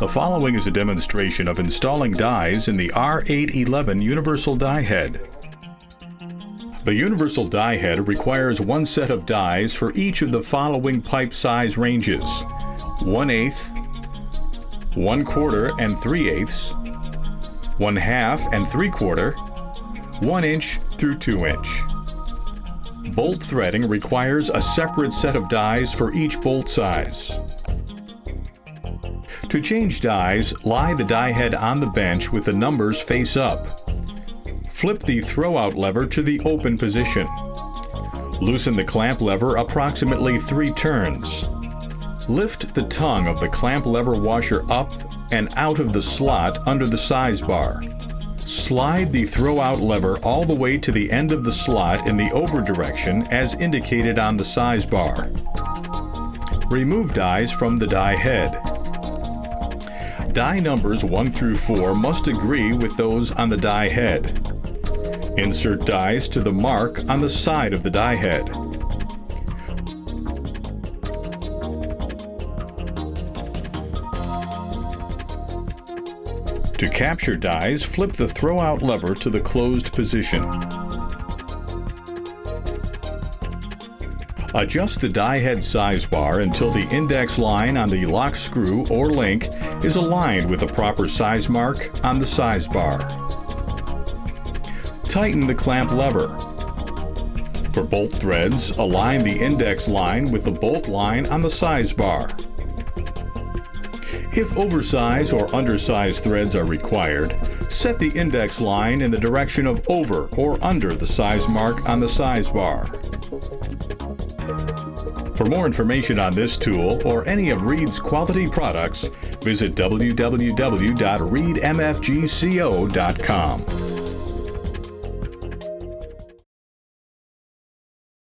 The following is a demonstration of installing dies in the R811 Universal Die Head. The Universal Die Head requires one set of dies for each of the following pipe size ranges: 1/8, 1/4 and 3/8, 1/2 and 3/4, 1 inch through 2 inch. Bolt threading requires a separate set of dies for each bolt size. To change dies, lie the die head on the bench with the numbers face up. Flip the throwout lever to the open position. Loosen the clamp lever approximately 3 turns. Lift the tongue of the clamp lever washer up and out of the slot under the size bar. Slide the throwout lever all the way to the end of the slot in the over direction as indicated on the size bar. Remove dies from the die head. Die numbers 1 through 4 must agree with those on the die head. Insert dies to the mark on the side of the die head. To capture dies, flip the throwout lever to the closed position. Adjust the die head size bar until the index line on the lock screw or link is aligned with the proper size mark on the size bar. Tighten the clamp lever. For bolt threads, align the index line with the bolt line on the size bar. If oversized or undersized threads are required, set the index line in the direction of over or under the size mark on the size bar. For more information on this tool or any of RIDGID's quality products, visit www.reidmfgco.com.